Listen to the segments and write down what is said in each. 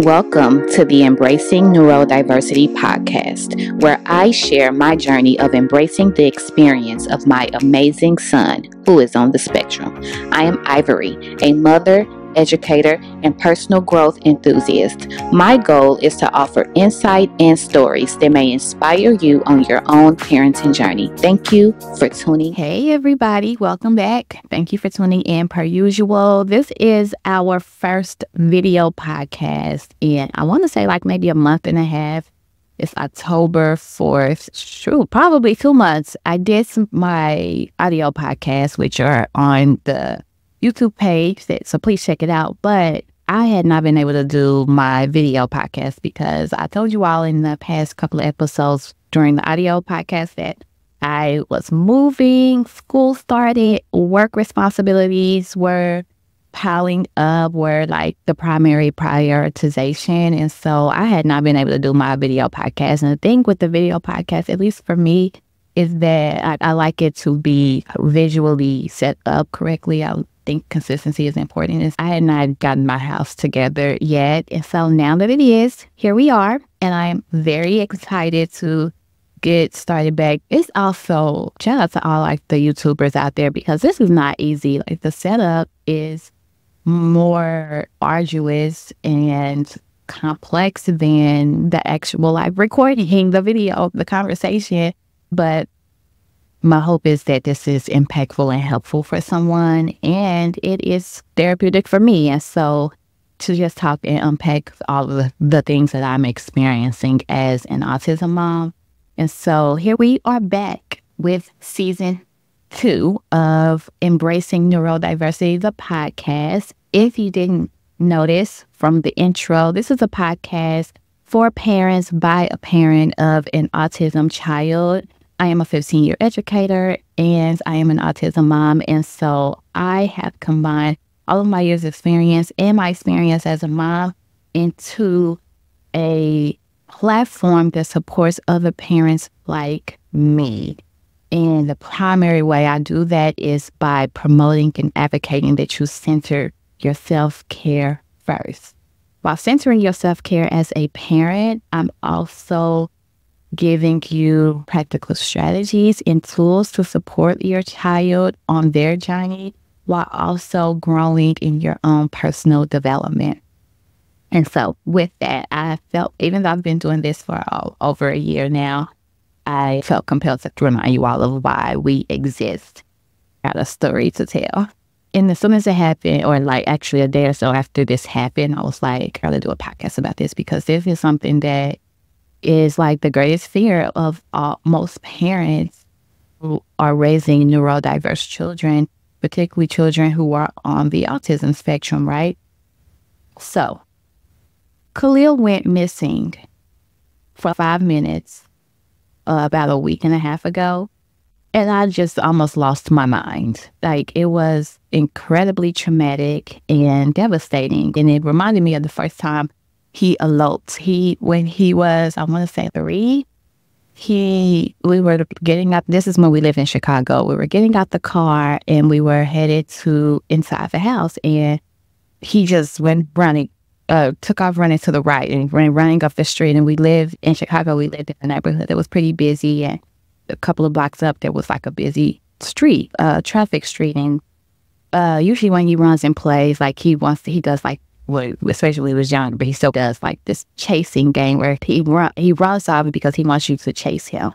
Welcome to the Embracing Neurodiversity podcast, where I share my journey of embracing the experience of my amazing son who is on the spectrum. I am Ivory, a mother, educator, and personal growth enthusiast. My goal is to offer insight and stories that may inspire you on your own parenting journey. Thank you for tuning. Hey everybody, welcome back. Thank you for tuning in per usual. This is our first video podcast, and I want to say like maybe a month and a half. It's October 4th. Probably 2 months. I did my audio podcasts, which are on the YouTube page, so please check it out. But I had not been able to do my video podcast because I told you all in the past couple of episodes during the audio podcast that I was moving, school started, work responsibilities were piling up, were like the primary prioritization. And so I had not been able to do my video podcast. And the thing with the video podcast, at least for me, is that I like it to be visually set up correctly. I think consistency is important. I had not gotten my house together yet. And so now that it is, here we are. And I'm very excited to get started back. It's also, shout out to all like the YouTubers out there, because this is not easy. Like the setup is more arduous and complex than the actual like recording the video, the conversation. But my hope is that this is impactful and helpful for someone, and it is therapeutic for me. And so to just talk and unpack all of the things that I'm experiencing as an autism mom. And so here we are back with season 2 of Embracing Neurodiversity, the podcast. If you didn't notice from the intro, this is a podcast for parents by a parent of an autism child. I am a 15-year educator and I am an autism mom. And so I have combined all of my years of experience and my experience as a mom into a platform that supports other parents like me. And the primary way I do that is by promoting and advocating that you center your self-care first. While centering your self-care as a parent, I'm also giving you practical strategies and tools to support your child on their journey while also growing in your own personal development. And so with that, I felt, even though I've been doing this for over a year now, I felt compelled to remind you all of why we exist. I got a story to tell. And as soon as it happened, or like actually a day or so after this happened, I was like, I gotta do a podcast about this, because this is something that is like the greatest fear of most parents who are raising neurodiverse children, particularly children who are on the autism spectrum, right? So, Khalil went missing for 5 minutes about a week and a half ago, and I just almost lost my mind. Like, it was incredibly traumatic and devastating, and it reminded me of the first time he eloped. When he was, I want to say 3, we were getting up. This is when we lived in Chicago. We were getting out the car and we were headed to inside the house, and he just went running, took off running to the right and running up the street. And we lived in Chicago. We lived in a neighborhood that was pretty busy, and a couple of blocks up there was like a busy street, traffic street. And usually when he runs and plays, like he does like, especially when he was younger, but he still does like this chasing game where he runs off because he wants you to chase him.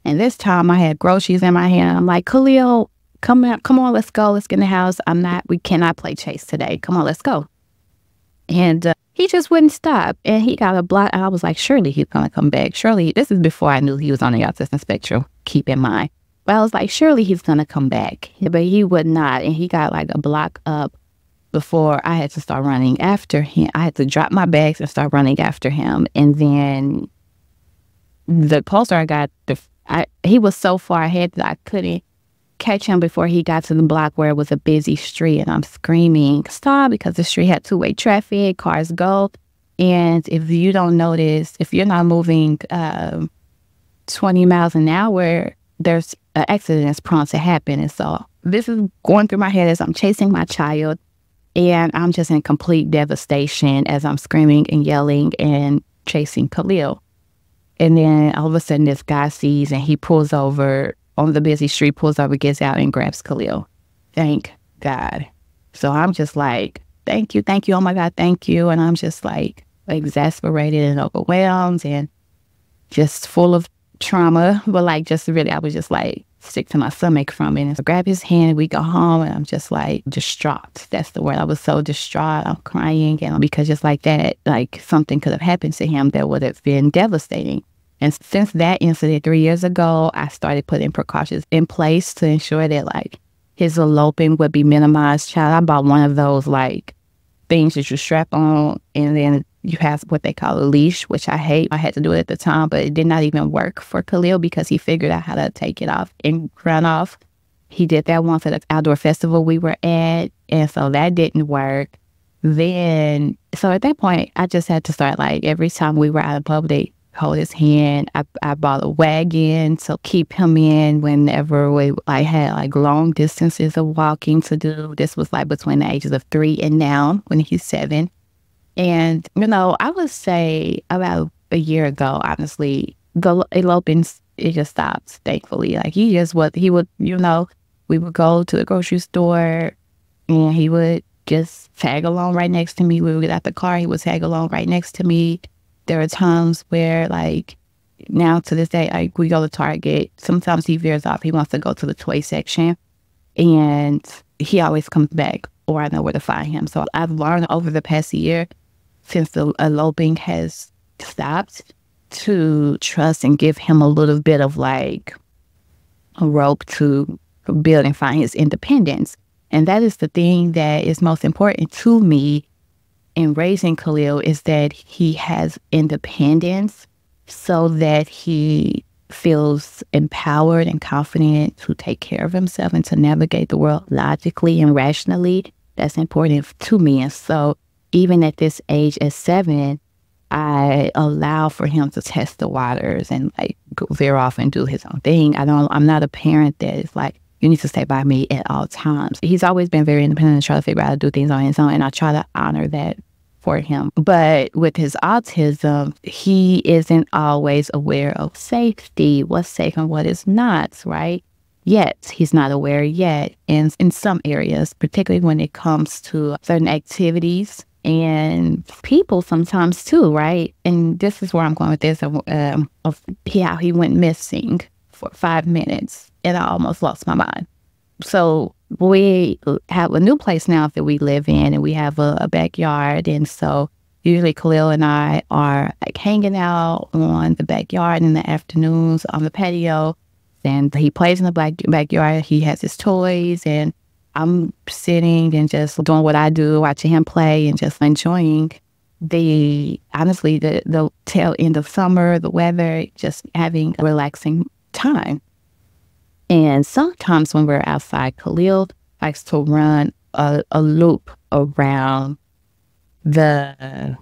And this time I had groceries in my hand. I'm like, Khalil, come on, let's go. Let's get in the house. We cannot play chase today. Come on, let's go. And he just wouldn't stop. And he got a block. I was like, surely he's going to come back. Surely, this is before I knew he was on the autism spectrum, keep in mind. But I was like, surely he's going to come back. But he would not. And he got like a block up before I had to start running after him. I had to drop my bags and start running after him. And then the closer I got, he was so far ahead that I couldn't catch him before he got to the block where it was a busy street. And I'm screaming, stop, because the street had two-way traffic, cars go. And if you don't notice, if you're not moving 20 miles an hour, there's an accident that's prone to happen. And so this is going through my head as I'm chasing my child. And I'm just in complete devastation as I'm screaming and yelling and chasing Khalil. And then all of a sudden this guy sees and he pulls over on the busy street, pulls over, gets out and grabs Khalil. Thank God. So I'm just like, thank you, oh my God, thank you. And I'm just like exasperated and overwhelmed and just full of trauma. But like just really, I was just like sick to my stomach from it. And so I grab his hand, we go home, and I'm just like distraught. That's the word. I was so distraught. I'm crying, and because just like that, like something could have happened to him that would have been devastating. And since that incident 3 years ago, I started putting precautions in place to ensure that like his eloping would be minimized. Child, I bought one of those like things that you strap on and then you have what they call a leash, which I hate. I had to do it at the time, but it did not even work for Khalil because he figured out how to take it off and run off. He did that once at an outdoor festival we were at, and so that didn't work. Then, so at that point, I just had to start like every time we were out in public, hold his hand. I bought a wagon to keep him in whenever I had like long distances of walking to do. This was like between the ages of 3 and now when he's 7. And, you know, I would say about a year ago, honestly, the eloping, it just stopped, thankfully. Like he would, you know, we would go to the grocery store and he would just tag along right next to me. We would get out the car, he would tag along right next to me. There are times where, like, now to this day, like, we go to Target. Sometimes he veers off. He wants to go to the toy section. And he always comes back, or I know where to find him. So I've learned over the past year, since the eloping has stopped, to trust and give him a little bit of, like, a rope to build and find his independence. And that is the thing that is most important to me in raising Khalil, is that he has independence so that he feels empowered and confident to take care of himself and to navigate the world logically and rationally. That's important to me. And so even at this age, at 7, I allow for him to test the waters and like go veer off and do his own thing. I'm not a parent that is like, you need to stay by me at all times. He's always been very independent and try to figure out how to do things on his own, and I try to honor that for him. But with his autism, he isn't always aware of safety, what's safe and what is not, right? Yet, he's not aware yet. And in some areas, particularly when it comes to certain activities and people sometimes too, right? And this is where I'm going with this, of how he went missing for 5 minutes, and I almost lost my mind. So we have a new place now that we live in, and we have a backyard. And so usually Khalil and I are like hanging out on the backyard in the afternoons on the patio. And he plays in the backyard. He has his toys, and I'm sitting and just doing what I do, watching him play and just enjoying the tail end of summer, the weather, just having a relaxing time. And sometimes when we're outside, Khalil likes to run a loop around the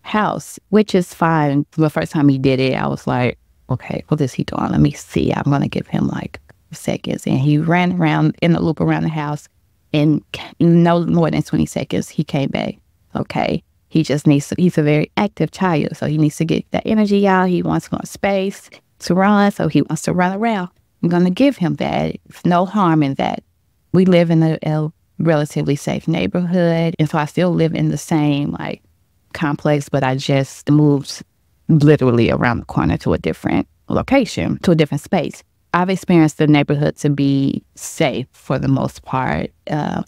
house, which is fine. The first time he did it, I was like, okay, what is he doing? Let me see. I'm going to give him like seconds. And he ran around in a loop around the house, and no more than 20 seconds, he came back. Okay. He just needs to, he's a very active child, so he needs to get that energy out. He wants more space to run, so he wants to run around. I'm going to give him that. There's no harm in that. We live in a relatively safe neighborhood, and so I still live in the same like complex, but I just moved literally around the corner to a different location, to a different space. I've experienced the neighborhood to be safe for the most part,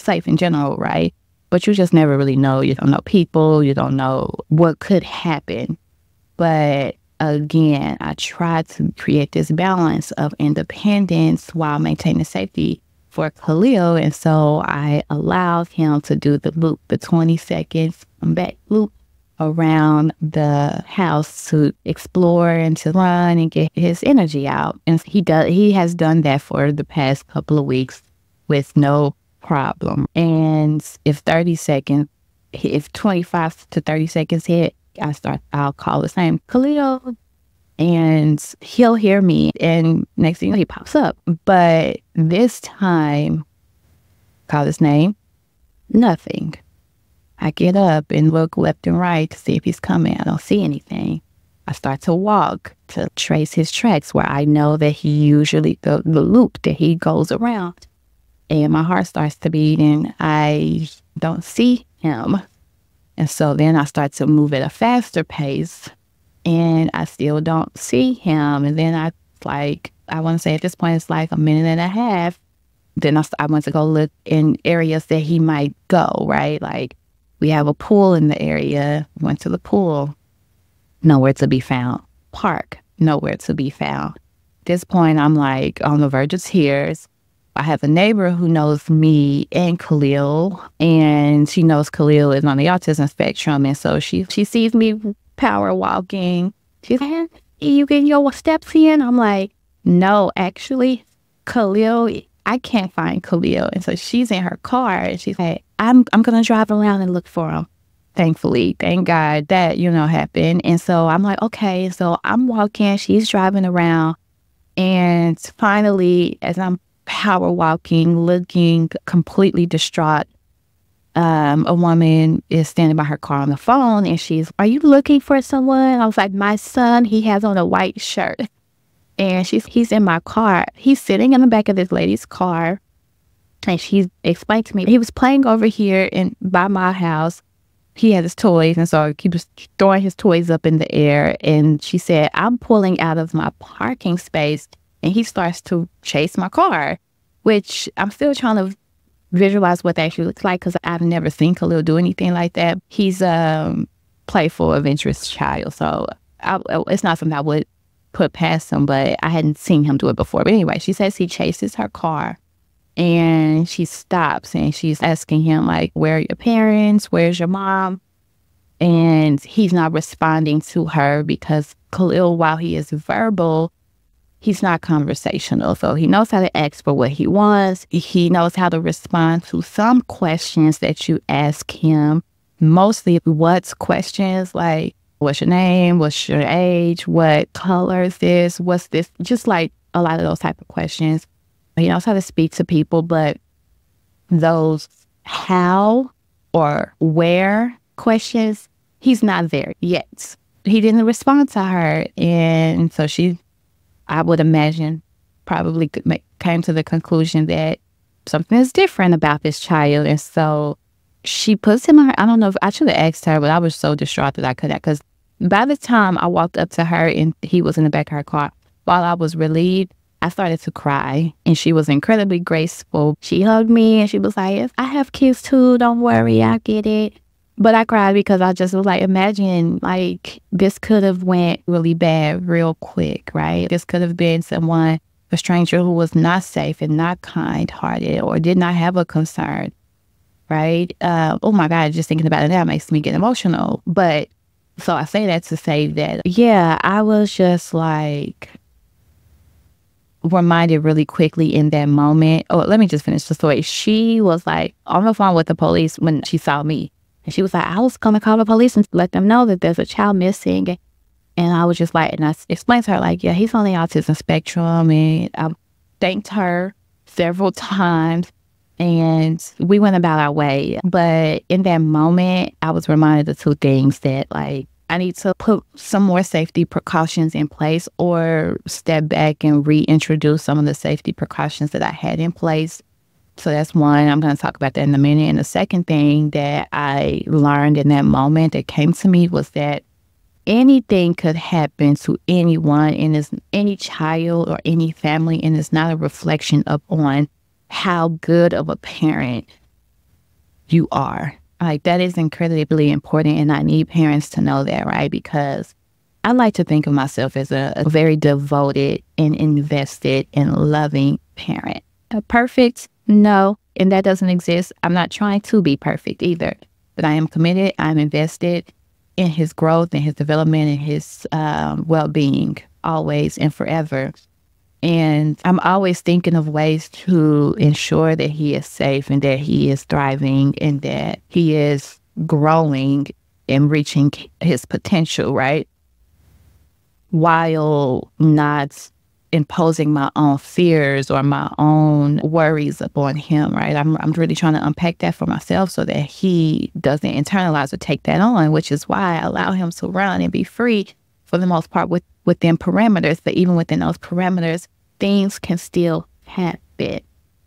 safe in general, right? But you just never really know. You don't know people. You don't know what could happen. But again, I try to create this balance of independence while maintaining safety for Khalil. And so I allowed him to do the loop, the 20 seconds back loop around the house to explore and to run and get his energy out. And he has done that for the past couple of weeks with no problem. And if 25 to 30 seconds hit, I'll call his name, Khalil, and he'll hear me, and next thing you know, he pops up. But this time, call his name, nothing. I get up and look left and right to see if he's coming. I don't see anything. I start to walk to trace his tracks where I know that he usually, the loop that he goes around. And my heart starts to beat and I don't see him. And so then I start to move at a faster pace and I still don't see him. And then I want to say at this point, it's like a minute and a half. Then I went to go look in areas that he might go, right? Like we have a pool in the area. Went to the pool. Nowhere to be found. Park. Nowhere to be found. At this point, I'm like on the verge of tears. I have a neighbor who knows me and Khalil, and she knows Khalil is on the autism spectrum. And so she sees me power walking. She's like, you getting your steps in? I'm like, no, actually, Khalil, I can't find Khalil. And so she's in her car and she's like, I'm going to drive around and look for him. Thankfully, thank God that, happened. And so I'm like, okay, so I'm walking, she's driving around. And finally, as I'm power walking, looking completely distraught, a woman is standing by her car on the phone and she's, are you looking for someone? I was like, my son, he has on a white shirt. And he's in my car. He's sitting in the back of this lady's car. And she explained to me, he was playing over here by my house. He had his toys. And so he was throwing his toys up in the air. And she said, I'm pulling out of my parking space. And he starts to chase my car, which I'm still trying to visualize what that actually looks like because I've never seen Khalil do anything like that. He's a playful, adventurous child. So it's not something I would put past him, but I hadn't seen him do it before. But anyway, she says he chases her car and she stops and she's asking him like, where are your parents? Where's your mom? And he's not responding to her because Khalil, while he is verbal, he's not conversational. So he knows how to ask for what he wants. He knows how to respond to some questions that you ask him. Mostly what's questions like, what's your name? What's your age? What color is this? What's this? Just like a lot of those type of questions. He knows how to speak to people, but those how or where questions, he's not there yet. He didn't respond to her. And so I would imagine, probably came to the conclusion that something is different about this child. And so she puts him on her, I don't know if I should have asked her, but I was so distraught that I couldn't, because by the time I walked up to her and he was in the back of her car, while I was relieved, I started to cry. And she was incredibly graceful. She hugged me and she was like, I have kids too, don't worry, I get it. But I cried because I just was like, imagine like this could have went really bad real quick, right? This could have been a stranger who was not safe and not kind-hearted or did not have a concern, right? Oh my God, just thinking about it now makes me get emotional. But so I say that to say that, yeah, I was just like reminded really quickly in that moment. Oh, let me just finish the story. She was like on the phone with the police when she saw me. And she was like, I was going to call the police and let them know that there's a child missing. And I was just like, and I explained to her, like, yeah, he's on the autism spectrum. And I thanked her several times. And we went about our way. But in that moment, I was reminded of two things that, like, I need to put some more safety precautions in place or step back and reintroduce some of the safety precautions that I had in place. So that's one. I'm going to talk about that in a minute. And the second thing that I learned in that moment that came to me was that anything could happen to anyone, and any child or any family, and it's not a reflection on how good of a parent you are. Like, that is incredibly important, and I need parents to know that, right? Because I like to think of myself as a very devoted and invested and loving parent. Perfect? No, and that doesn't exist. I'm not trying to be perfect either, but I am committed. I'm invested in his growth and his development and his well-being always and forever. And I'm always thinking of ways to ensure that he is safe and that he is thriving and that he is growing and reaching his potential, right? While not imposing my own fears or my own worries upon him, right? I'm really trying to unpack that for myself so that he doesn't internalize or take that on, which is why I allow him to run and be free for the most part within parameters. But even within those parameters, things can still happen.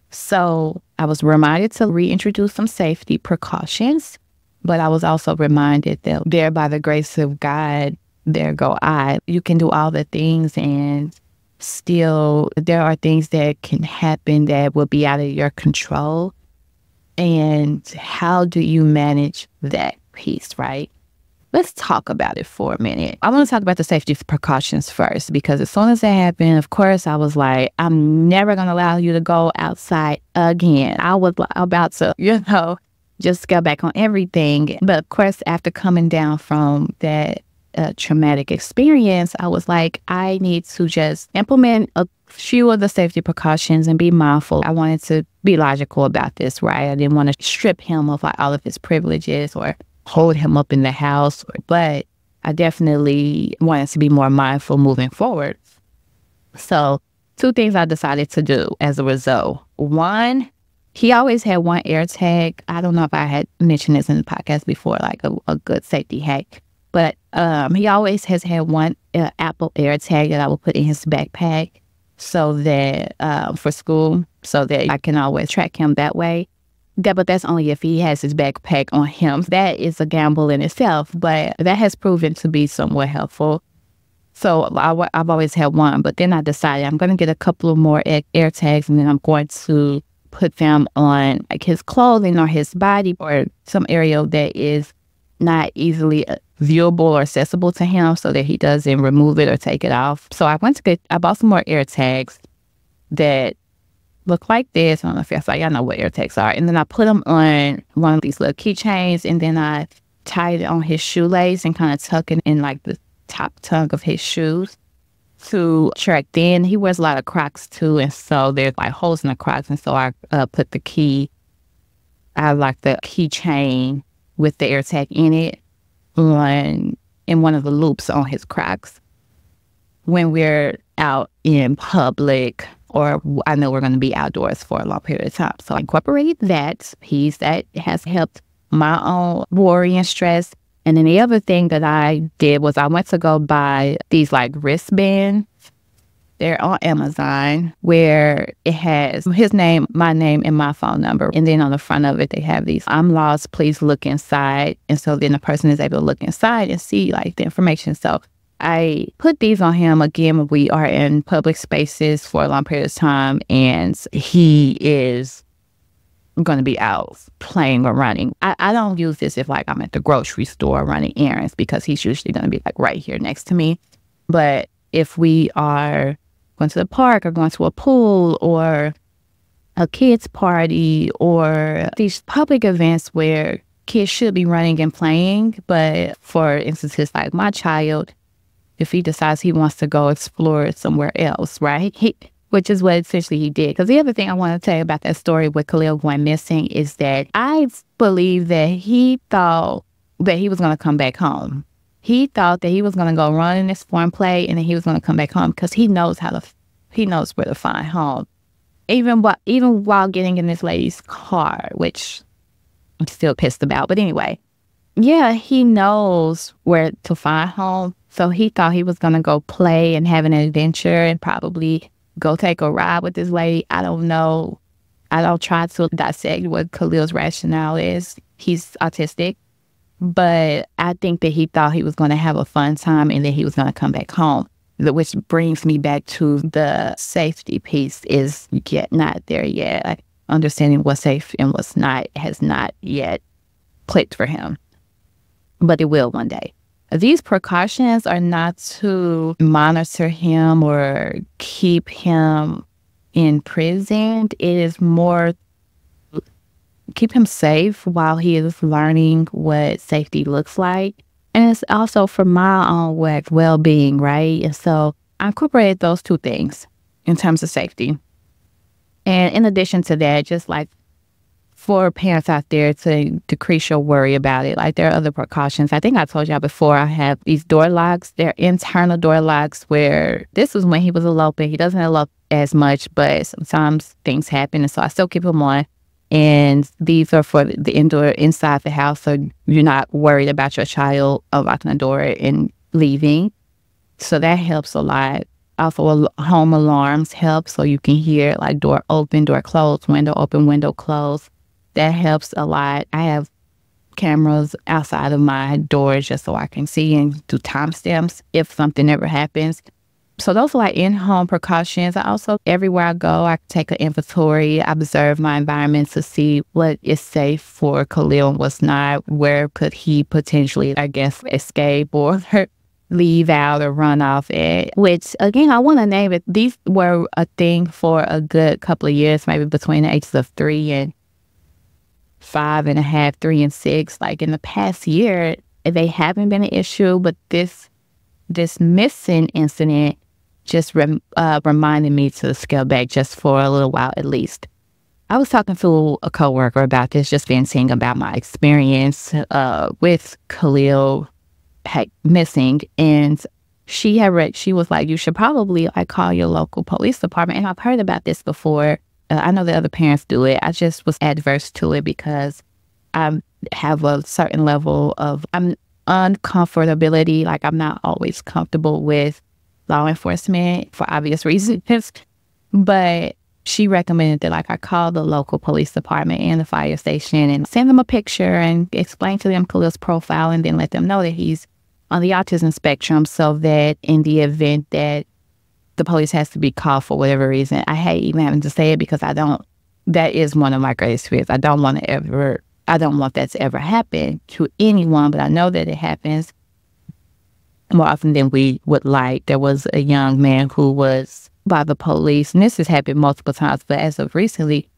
So I was reminded to reintroduce some safety precautions, but I was also reminded that there, by the grace of God, there go I. You can do all the things, and still there are things that can happen that will be out of your control. And how do you manage that piece, right? Let's talk about it for a minute. I want to talk about the safety precautions first, because as soon as that happened, of course, I was like, I'm never going to allow you to go outside again. I was about to, just go back on everything. But of course, after coming down from that traumatic experience, I was like, I need to just implement a few of the safety precautions and be mindful. I wanted to be logical about this, right? I didn't want to strip him of like all of his privileges or hold him up in the house, but I definitely wanted to be more mindful moving forward. So 2 things I decided to do as a result. One, he always had one air tag. I don't know if I had mentioned this in the podcast before, like a good safety hack, but he always has had one Apple air tag that I will put in his backpack so that for school, so that I can always track him that way. But that's only if he has his backpack on him. That is a gamble in itself, but that has proven to be somewhat helpful. So I've always had one, but then I decided I'm going to get a couple of more air tags, and then I'm going to put them on like his clothing or his body or some area that is not easily viewable or accessible to him, so that he doesn't remove it or take it off. So I bought some more air tags that look like this. I don't know if y'all know what air tags are. And then I put them on one of these little keychains, and then I tied it on his shoelace and kind of tuck it in like the top tongue of his shoes to track. Then he wears a lot of Crocs too, and so there's like holes in the Crocs, and so I put the keychain with the air tag in it in one of the loops on his Crocs when we're out in public, or I know we're going to be outdoors for a long period of time. So I incorporated that piece. That has helped my own worry and stress. And then the other thing that I did was I went to go buy these like wristbands. They're on Amazon, where it has his name, my name, and my phone number. And then on the front of it, they have these, I'm lost, please look inside. And so then the person is able to look inside and see like the information. So I put these on him. Again, we are in public spaces for a long period of time, and he is going to be out playing or running. I don't use this if like I'm at the grocery store running errands, because he's usually going to be like right here next to me. But if we are going to the park or going to a pool or a kids party or these public events where kids should be running and playing, but for instances like my child, if he decides he wants to go explore somewhere else, right? Which is what essentially he did. Because the other thing I want to tell you about that story with Khalil going missing is that I believe that he thought that he was going to come back home. He thought that he was going to go run in this foreign play, and then he was going to come back home, because he knows where to find home. Even while getting in this lady's car, which I'm still pissed about. But anyway, yeah, he knows where to find home. So he thought he was going to go play and have an adventure and probably go take a ride with this lady. I don't know. I don't try to dissect what Khalil's rationale is. He's autistic. But I think that he thought he was going to have a fun time and then he was going to come back home. Which brings me back to the safety piece is not there yet. Like, understanding what's safe and what's not has not yet clicked for him. But it will one day. These precautions are not to monitor him or keep him imprisoned. It is more keep him safe while he is learning what safety looks like. And it's also for my own well-being, right? And so I incorporated those 2 things in terms of safety. And in addition to that, just like for parents out there to decrease your worry about it. Like, there are other precautions. I think I told y'all before, I have these door locks. They're internal door locks where this was when he was eloping. He doesn't elope as much, but sometimes things happen. And so I still keep them on. And these are for the indoor, inside the house. So you're not worried about your child unlocking the door and leaving. So that helps a lot. Also, home alarms help. So you can hear like door open, door closed, window open, window closed. That helps a lot. I have cameras outside of my doors just so I can see and do timestamps if something ever happens. So those are like in-home precautions. I also, everywhere I go, I take an inventory, observe my environment to see what is safe for Khalil and what's not. Where could he potentially, I guess, escape or leave out or run off at? Which, again, I want to name it. These were a thing for a good couple of years, maybe between the ages of 3 and 5.5, 3 and 6. Like in the past year, they haven't been an issue, but this missing incident just reminded me to scale back just for a little while at least. I was talking to a coworker about this, just venting about my experience with Khalil missing, and she was like, you should probably like call your local police department. And I've heard about this before. I know that other parents do it. I just was adverse to it because I have a certain level of uncomfortability. Like, I'm not always comfortable with law enforcement for obvious reasons. But she recommended that like I call the local police department and the fire station and send them a picture and explain to them Khalil's profile, and then let them know that he's on the autism spectrum, so that in the event that the police has to be called for whatever reason. I hate even having to say it because that is one of my greatest fears. I don't want that to ever happen to anyone, but I know that it happens more often than we would like. There was a young man who was by the police, and this has happened multiple times, but as of recently,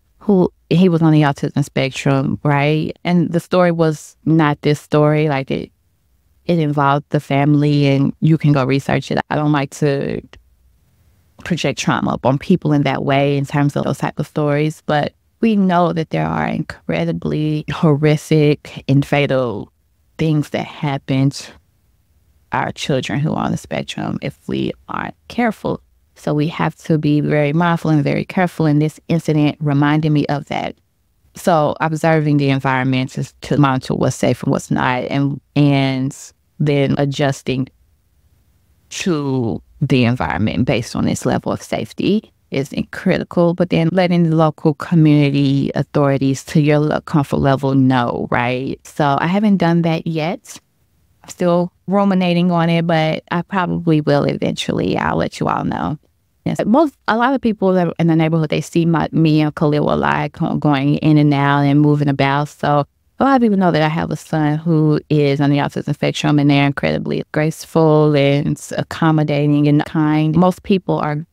he was on the autism spectrum, right? And the story was not this story. Like, it involved the family, and you can go research it. I don't like to project trauma upon people in that way in terms of those type of stories, but we know that there are incredibly horrific and fatal things that happen to our children who are on the spectrum if we aren't careful. So we have to be very mindful and very careful, and this incident reminded me of that. So observing the environment to monitor what's safe and what's not, and then adjusting to the environment based on this level of safety is critical. But then letting the local community authorities to your comfort level know, right? So I haven't done that yet. I'm still ruminating on it, but I probably will eventually. I'll let you all know. Yes. A lot of people that in the neighborhood, they see me and Khalil a lot going in and out and moving about. So a lot of people know that I have a son who is on the autism spectrum, and they're incredibly graceful and accommodating and kind. Most people are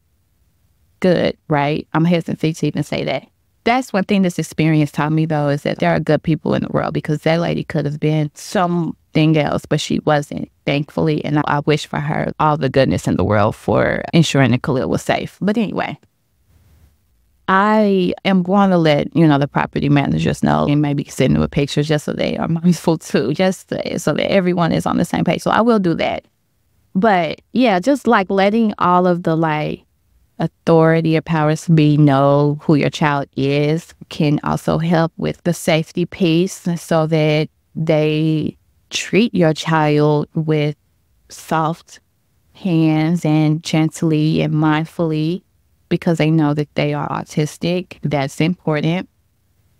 good, right? I'm hesitant to even say that. That's one thing this experience taught me, though, is that there are good people in the world, because that lady could have been something else, but she wasn't, thankfully. And I wish for her all the goodness in the world for ensuring that Khalil was safe. But anyway, I am going to let, the property managers know, and maybe send them a picture just so they are mindful too, just so that everyone is on the same page. So I will do that. But yeah, just like letting all of the authority or powers to be know who your child is can also help with the safety piece, so that they treat your child with soft hands and gently and mindfully, because they know that they are autistic. That's important,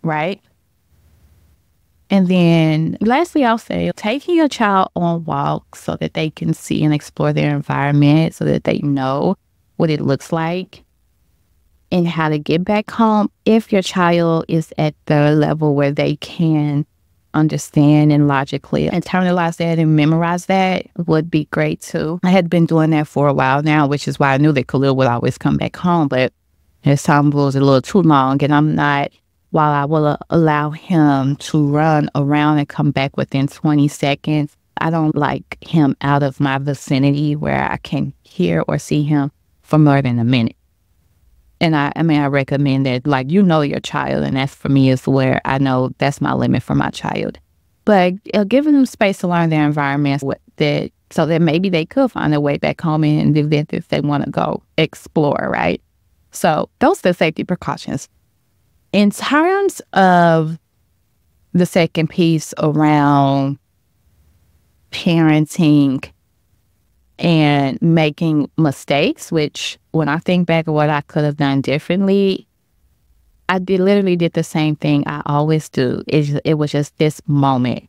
right? And then lastly, I'll say taking your child on walks so that they can see and explore their environment, so that they know what it looks like and how to get back home. If your child is at the level where they can understand and logically internalize that and memorize that, would be great too. I had been doing that for a while now, which is why I knew that Khalil would always come back home, but his time was a little too long, and I'm not, while I will allow him to run around and come back within 20 seconds, I don't like him out of my vicinity where I can hear or see him for more than a minute. And I mean, I recommend that, like, you know your child, and that's for me is where I know that's my limit for my child. But giving them space to learn their environments so that maybe they could find their way back home in the event if they want to go explore, right? So those are the safety precautions. In terms of the second piece around parenting and making mistakes, which when I think back of what I could have done differently, literally did the same thing I always do. It was just this moment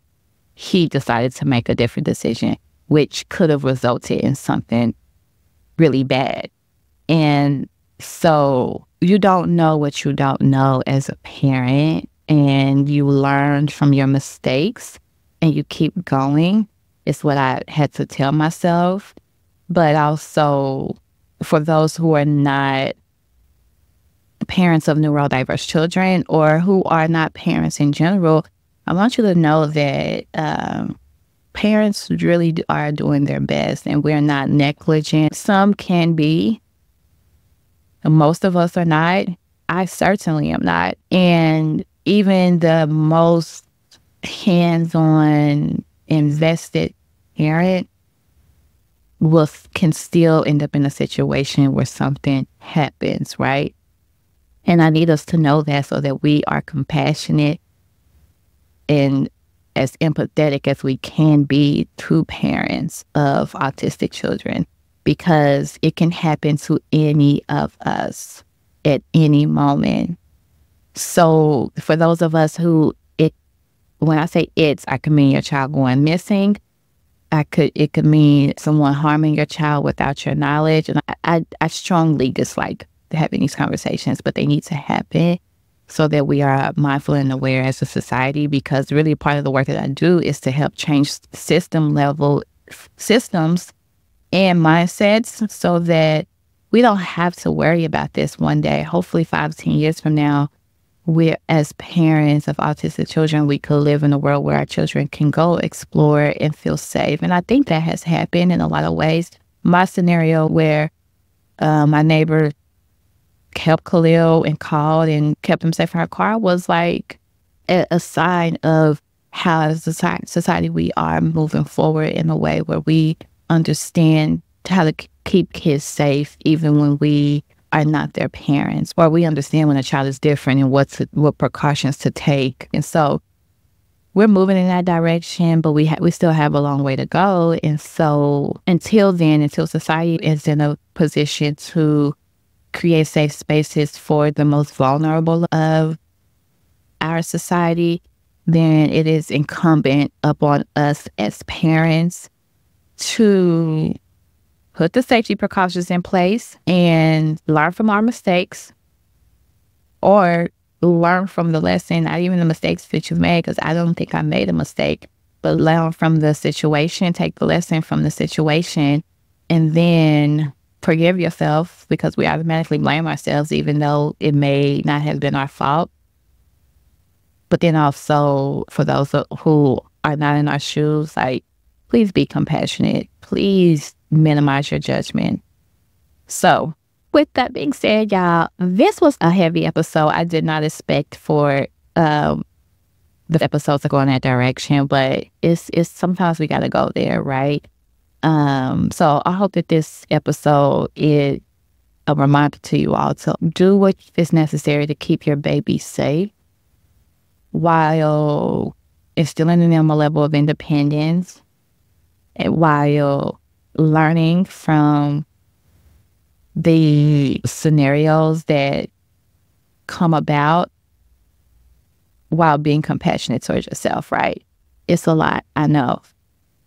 he decided to make a different decision, which could have resulted in something really bad. And so you don't know what you don't know as a parent, and you learn from your mistakes and you keep going. It's what I had to tell myself. But also, for those who are not parents of neurodiverse children or who are not parents in general, I want you to know that parents really are doing their best, and we're not negligent. Some can be. Most of us are not. I certainly am not. And even the most hands-on invested parent can still end up in a situation where something happens, right? And I need us to know that so that we are compassionate and as empathetic as we can be to parents of autistic children, because it can happen to any of us at any moment. So for those of us who, when I say I could mean your child going missing. It could mean someone harming your child without your knowledge. And I strongly dislike having these conversations, but they need to happen so that we are mindful and aware as a society, because really part of the work that I do is to help change system-level systems and mindsets so that we don't have to worry about this one day. Hopefully 5 to 10 years from now, we, as parents of autistic children, we could live in a world where our children can go explore and feel safe. And I think that has happened in a lot of ways. My scenario where my neighbor helped Khalil and called and kept him safe in her car was like a sign of how as a society we are moving forward in a way where we understand how to keep kids safe even when we are not their parents, or we understand when a child is different and what precautions to take. And so we're moving in that direction, but we still have a long way to go. And so until society is in a position to create safe spaces for the most vulnerable of our society, then it is incumbent upon us as parents to put the safety precautions in place and learn from our mistakes, or learn from the lesson, not even the mistakes that you've made, because I don't think I made a mistake, but learn from the situation, take the lesson from the situation, and then forgive yourself, because we automatically blame ourselves even though it may not have been our fault. But then also for those who are not in our shoes, like, please be compassionate. Please minimize your judgment. So with that being said, y'all, this was a heavy episode. I did not expect for the episodes to go in that direction, but it's sometimes we got to go there, right? So I hope that this episode is a reminder to you all to do what is necessary to keep your baby safe while instilling in them a level of independence, and while learning from the scenarios that come about, while being compassionate towards yourself, right? It's a lot, I know,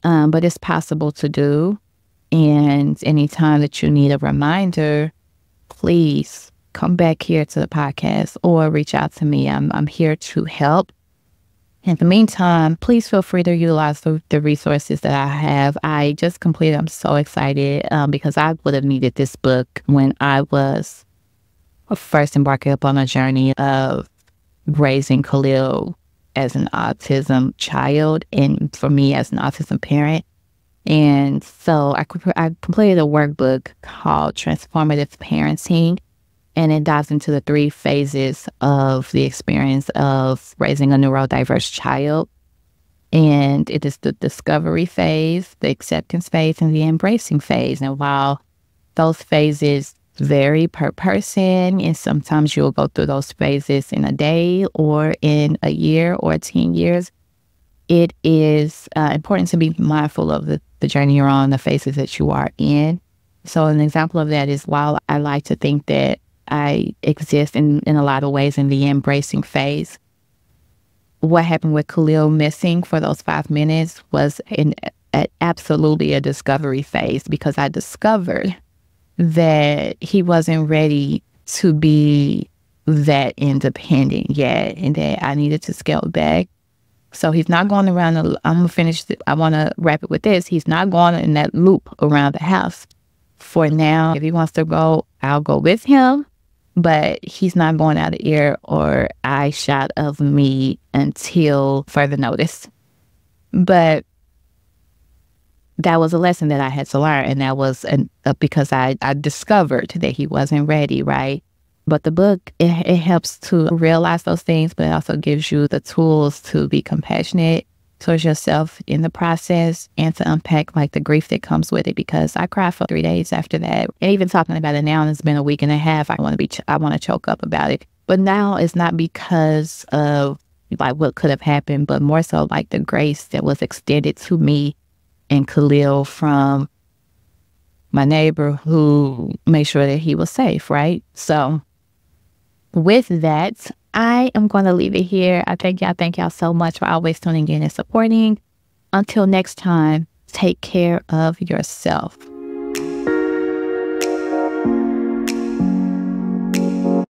but it's possible to do. And anytime that you need a reminder, please come back here to the podcast or reach out to me. I'm here to help. In the meantime, please feel free to utilize the resources that I have. I just completed, I'm so excited because I would have needed this book when I was first embarking upon a journey of raising Khalil as an autism child, and for me as an autism parent. And so I completed a workbook called Transformative Parenting. And it dives into the 3 phases of the experience of raising a neurodiverse child. And it is the discovery phase, the acceptance phase, and the embracing phase. And while those phases vary per person, and sometimes you'll go through those phases in a day or in a year or 10 years, it is important to be mindful of the journey you're on, the phases that you are in. So an example of that is, while I like to think that I exist in a lot of ways in the embracing phase, what happened with Khalil missing for those 5 minutes was absolutely a discovery phase, because I discovered that he wasn't ready to be that independent yet, and that I needed to scale back. So he's not going around. I'm going to finish. I want to wrap it with this. He's not going in that loop around the house for now. If he wants to go, I'll go with him. But he's not going out of ear or eye shot of me until further notice. But that was a lesson that I had to learn. And that was because I discovered that he wasn't ready, right? But the book, it helps to realize those things, but it also gives you the tools to be compassionate towards yourself in the process, and to unpack like the grief that comes with it, because I cried for 3 days after that. And even talking about it now, and it's been a week and a half, I want to choke up about it. But now it's not because of like what could have happened, but more so like the grace that was extended to me and Khalil from my neighbor who made sure that he was safe, right? So with that, I am going to leave it here. I thank y'all so much for always tuning in and supporting. Until next time, take care of yourself.